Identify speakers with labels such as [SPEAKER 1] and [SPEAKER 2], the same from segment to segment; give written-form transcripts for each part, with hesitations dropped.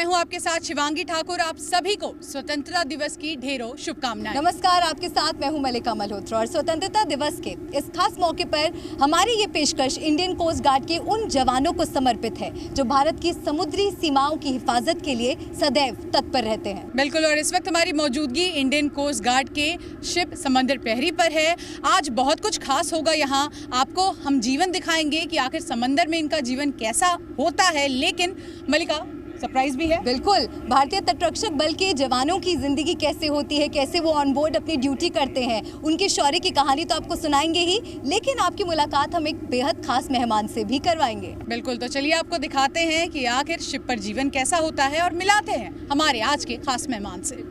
[SPEAKER 1] मैं हूं आपके साथ शिवांगी ठाकुर। आप सभी को स्वतंत्रता दिवस की ढेरों शुभकामनाएं।
[SPEAKER 2] नमस्कार, आपके साथ मैं हूं मलिका मल्होत्रा और स्वतंत्रता दिवस के इस खास मौके पर हमारी ये पेशकश इंडियन कोस्ट गार्ड के उन जवानों को समर्पित है जो भारत की समुद्री सीमाओं की हिफाजत के लिए सदैव तत्पर रहते हैं।
[SPEAKER 1] बिल्कुल, और इस वक्त हमारी मौजूदगी इंडियन कोस्ट गार्ड के शिप समंदर प्रहरी पर है। आज बहुत कुछ खास होगा यहाँ। आपको हम जीवन दिखाएंगे कि आखिर समंदर में इनका जीवन कैसा होता है, लेकिन मलिका सरप्राइज भी है।
[SPEAKER 2] बिल्कुल, भारतीय तटरक्षक बल के जवानों की जिंदगी कैसे होती है, कैसे वो ऑन बोर्ड अपनी ड्यूटी करते हैं, उनके शौर्य की कहानी तो आपको सुनाएंगे ही, लेकिन आपकी मुलाकात हम एक बेहद खास मेहमान से भी करवाएंगे।
[SPEAKER 1] बिल्कुल, तो चलिए आपको दिखाते हैं कि आखिर शिप पर जीवन कैसा होता है और मिलाते हैं हमारे आज के खास मेहमान से।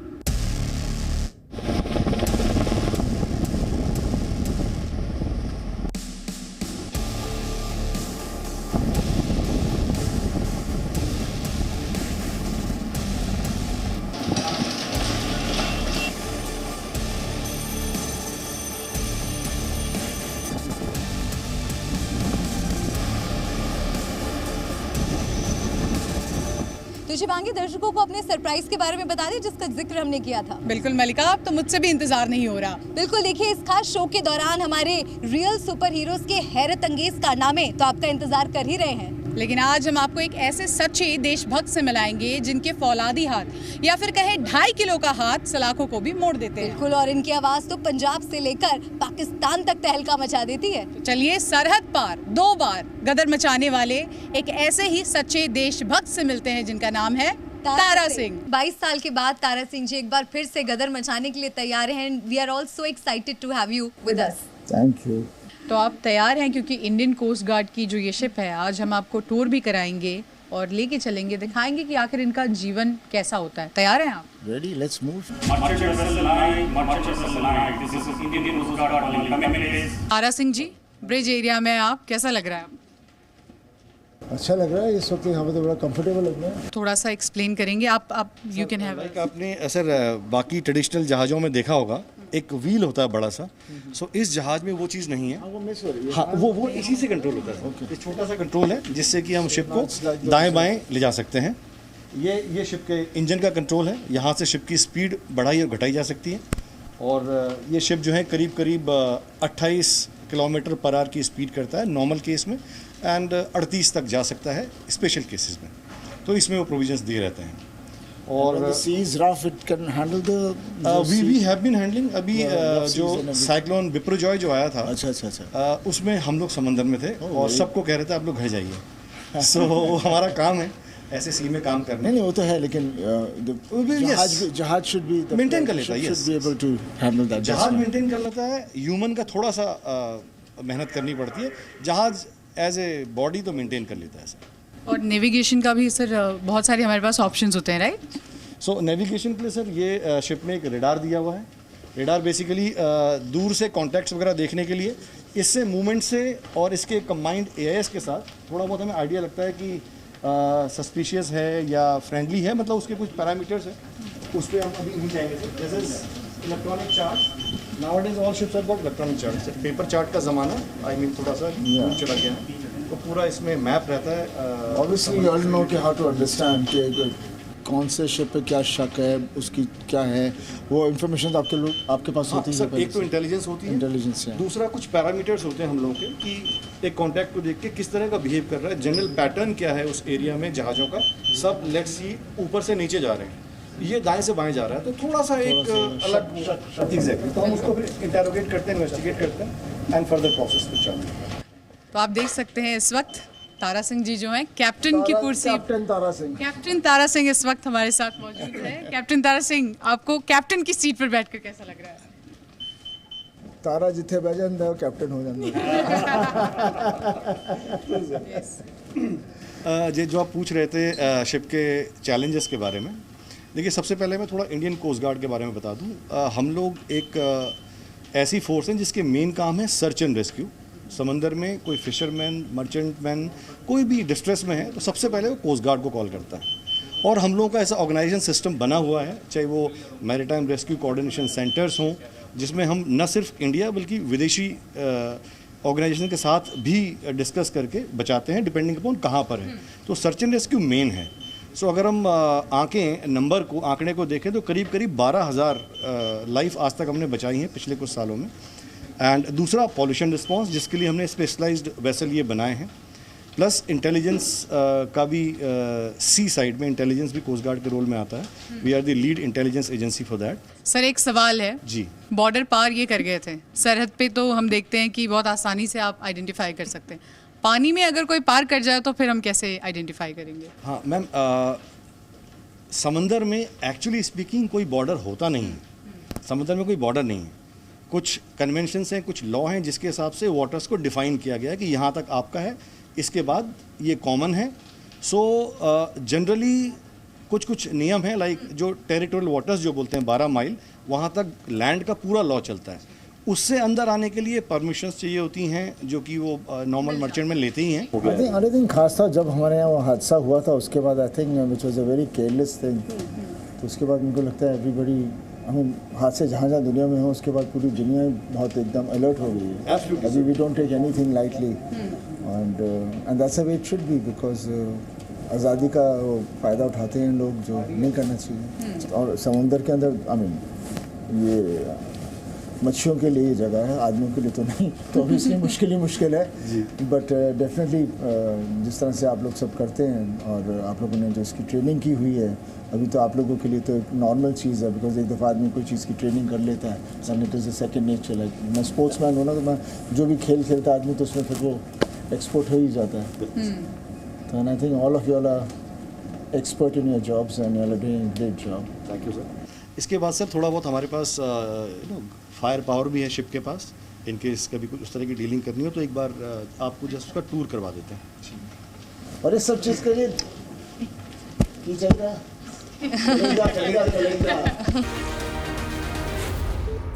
[SPEAKER 2] तो शिवांगी, दर्शकों को अपने सरप्राइज के बारे में बता दें जिसका जिक्र हमने किया था।
[SPEAKER 1] बिल्कुल मलिका, अब तो मुझसे भी इंतजार नहीं हो रहा।
[SPEAKER 2] बिल्कुल, देखिए इस खास शो के दौरान हमारे रियल सुपर हीरोज के हैरत अंगेज कारनामे तो आपका इंतजार कर ही रहे हैं,
[SPEAKER 1] लेकिन आज हम आपको एक ऐसे सच्चे देशभक्त से मिलाएंगे जिनके फौलादी हाथ या फिर कहे 2.5 किलो का हाथ सलाखों को भी मोड़ देते हैं।
[SPEAKER 2] बिल्कुल, और इनकी आवाज तो पंजाब से लेकर पाकिस्तान तक तहलका मचा देती है।
[SPEAKER 1] तो चलिए सरहद पार 2 बार गदर मचाने वाले एक ऐसे ही सच्चे देशभक्त से मिलते हैं जिनका नाम है तारा सिंह।
[SPEAKER 2] 22 साल के बाद तारा सिंह जी एक बार फिर से गदर मचाने के लिए तैयार हैं। We are all so excited to have you with us.
[SPEAKER 3] Thank you.
[SPEAKER 1] तो आप तैयार हैं, क्योंकि इंडियन कोस्ट गार्ड की जो ये शिप है, आज हम आपको टूर भी कराएंगे और लेके चलेंगे, दिखाएंगे कि आखिर इनका जीवन कैसा होता है। तैयार हैं आप?
[SPEAKER 3] Ready, let's move.
[SPEAKER 1] Tara Singh ji, bridge area में आप, कैसा लग रहा है आप?
[SPEAKER 3] अच्छा लग रहा है इस वक्त यहाँ पे, तो बड़ा कंफर्टेबल लग रहा है।
[SPEAKER 1] थोड़ा सा एक्सप्लेन करेंगे आप यू कैन हैव।
[SPEAKER 4] लाइक आपने सर बाकी ट्रेडिशनल जहाज़ों में देखा होगा, एक व्हील होता है बड़ा सा। सो इस जहाज में वो चीज़ नहीं है।
[SPEAKER 3] वो मिस हो रही है।
[SPEAKER 4] हाँ, वो इसी से कंट्रोल होता है। ये छोटा सा कंट्रोल है जिससे कि हम शिप को दाएं बाएं ले जा सकते हैं। ये शिप के इंजन का कंट्रोल है। यहाँ से शिप की स्पीड बढ़ाई और घटाई जा सकती है। और ये शिप जो है करीब 28 किलोमीटर पर आवर की स्पीड करता है नॉर्मल केस में, एंड 38 तक जा सकता है स्पेशल केसेस में। तो इसमें वो प्रोविजंस दिए रहते हैं। और
[SPEAKER 3] seas rough, it can handle the
[SPEAKER 4] we have been handling. अभी जो साइक्लोन बिप्रोजॉय जो आया था,
[SPEAKER 3] अच्छा
[SPEAKER 4] उसमें हम लोग समंदर में थे और सबको कह रहे थे आप लोग घर जाइए। सो हमारा काम है ऐसे सी में काम करना।
[SPEAKER 3] नहीं, वो तो है, लेकिन जहाज शुड बी
[SPEAKER 4] मेंटेन कर लेता है।
[SPEAKER 3] Should be able to handle that.
[SPEAKER 4] जहाज मेंटेन कर लेता है। ह्यूमन का थोड़ा सा मेहनत करनी पड़ती है। जहाज एज ए बॉडी तो मेंटेन कर लेता है सर।
[SPEAKER 1] और नेविगेशन का भी सर बहुत सारे हमारे पास ऑप्शंस होते हैं, राइट?
[SPEAKER 4] सो नेविगेशन के लिए सर ये शिप में एक रेडार दिया हुआ है। रेडार बेसिकली दूर से कॉन्टैक्ट्स वगैरह देखने के लिए, इससे मूवमेंट से और इसके कंबाइंड AIS के साथ थोड़ा बहुत हमें आइडिया लगता है कि सस्पिशियस है या फ्रेंडली है, मतलब उसके कुछ पैरामीटर्स हैं। उस पर हम अभी नहीं जाएंगे सर। जैसे electronic chart, nowadays all ships have got electronic chart. Paper chart का ज़माना थोड़ा सा दूर चला गया है, तो पूरा इसमें मैप रहता है।
[SPEAKER 3] ऑब्वियसली यू ऑल नो कि हाउ टू अंडरस्टैंड कि कौन से शिप पे क्या शक है, उसकी क्या है, वो इन्फॉर्मेशन आपके पास होती है।
[SPEAKER 4] एक तो इंटेलिजेंस होती है,
[SPEAKER 3] इंटेलिजेंस है।
[SPEAKER 4] दूसरा कुछ पैरामीटर्स होते हैं हम लोगों के कि एक कॉन्टैक्ट को देख के किस तरह का बिहेव कर रहा है, जनरल पैटर्न क्या है उस एरिया में जहाज़ों का। सब लेट्स सी ऊपर से नीचे जा रहे हैं, ये दाएं से बाएं जा रहा है, तो थोड़ा सा एक अलग एग्जैक्टली। तो हम उसको फिर इंटेरोगेट करते हैं, इन्वेस्टिगेट करते हैं एंड फर्दर प्रोसेस पे चलते हैं।
[SPEAKER 1] तो आप देख सकते हैं इस वक्त तारा सिंह जी जो हैं कैप्टन की कुर्सी। कैप्टन तारा सिंह इस वक्त हमारे साथ मौजूद है। कैप्टन तारा सिंह, आपको कैप्टन की सीट पर बैठकर कैसा लग रहा है?
[SPEAKER 3] तारा जिथे बह जाता है कैप्टन हो जाता है।
[SPEAKER 4] जो आप पूछ रहे थे शिप के चैलेंजेस के बारे में, देखिए सबसे पहले मैं थोड़ा इंडियन कोस्ट गार्ड के बारे में बता दूं। हम लोग एक ऐसी फोर्स हैं जिसके मेन काम है सर्च एंड रेस्क्यू। समंदर में कोई फिशरमैन, मर्चेंटमैन कोई भी डिस्ट्रेस में है तो सबसे पहले वो कोस्ट गार्ड को कॉल करता है। और हम लोगों का ऐसा ऑर्गेनाइजेशन सिस्टम बना हुआ है, चाहे वो मैरीटाइम रेस्क्यू कोऑर्डिनेशन सेंटर्स हों, जिसमें हम न सिर्फ इंडिया बल्कि विदेशी ऑर्गेनाइजेशन के साथ भी डिस्कस करके बचाते हैं, डिपेंडिंग अपॉन कहाँ पर है। तो सर्च एंड रेस्क्यू मेन है। सो अगर हम आंकड़े को देखें तो करीब करीब 12,000 लाइफ आज तक हमने बचाई हैं पिछले कुछ सालों में। एंड दूसरा पॉल्यूशन रिस्पॉन्स, जिसके लिए हमने स्पेशलाइज्ड वेसल ये बनाए हैं, प्लस इंटेलिजेंस का भी सी साइड में इंटेलिजेंस भी कोस्ट गार्ड के रोल में आता है। We are the lead intelligence agency for that.
[SPEAKER 1] Sir एक सवाल है
[SPEAKER 4] जी।
[SPEAKER 1] बॉर्डर पार ये कर गए थे, सरहद पे तो हम देखते हैं कि बहुत आसानी से आप आइडेंटिफाई कर सकते हैं, पानी में अगर कोई पार कर जाए तो फिर हम कैसे आइडेंटिफाई करेंगे?
[SPEAKER 4] हाँ मैम, समंदर में एक्चुअली स्पीकिंग कोई बॉर्डर होता नहीं है। समंदर में कोई बॉर्डर नहीं है। कुछ कन्वेंशंस हैं, कुछ लॉ हैं जिसके हिसाब से वाटर्स को डिफाइन किया गया है कि यहाँ तक आपका है, इसके बाद ये कॉमन है। सो जनरली कुछ नियम हैं, लाइक जो टेरिटोरियल वाटर्स जो बोलते हैं 12 माइल, वहाँ तक लैंड का पूरा लॉ चलता है। उससे अंदर आने के लिए परमिशंस चाहिए होती हैं, जो कि वो नॉर्मल मर्चेंट में लेते ही हैं।
[SPEAKER 3] आई थिंक खास था जब हमारे यहाँ वो हादसा हुआ था, उसके बाद I think which was a very careless thing. तो उसके बाद मुझे लगता है एवरीबडी, हमें हाथ से जहाँ जहाँ दुनिया में हो, उसके बाद पूरी दुनिया बहुत एकदम अलर्ट हो गई है। अभी we don't take anything lightly, and that's a way it should be, because आज़ादी का वो फ़ायदा उठाते हैं लोग, जो नहीं करना चाहिए। और समुंदर के अंदर आई मीन ये मच्छियों के लिए जगह है, आदमियों के लिए तो नहीं, तो ऑब्वियसली मुश्किल ही मुश्किल है। बट डेफिनेटली जिस तरह से आप लोग सब करते हैं और आप लोगों ने जो इसकी ट्रेनिंग की हुई है, अभी तो आप लोगों के लिए तो एक नॉर्मल चीज़ है, बिकॉज एक दफ़ा आदमी कोई चीज़ की ट्रेनिंग कर लेता है, and it is a second nature. Like मैं स्पोर्ट्समैन हूँ ना, तो मैं जो भी खेल खेलता आदमी, तो उसमें फिर वो एक्सपर्ट हो ही जाता है। तो and I think all of you are expert in your jobs and you are doing a great job.
[SPEAKER 4] Thank you sir. इसके बाद सर थोड़ा बहुत हमारे पास फायर पावर भी है शिप के पास, इनकेस कभी कुछ उस तरह की डीलिंग करनी हो तो एक बार आपको जस्ट उसका टूर करवा देते हैं।
[SPEAKER 3] और इस सब चीज़ के लिए की चाहिए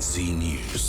[SPEAKER 5] Z News.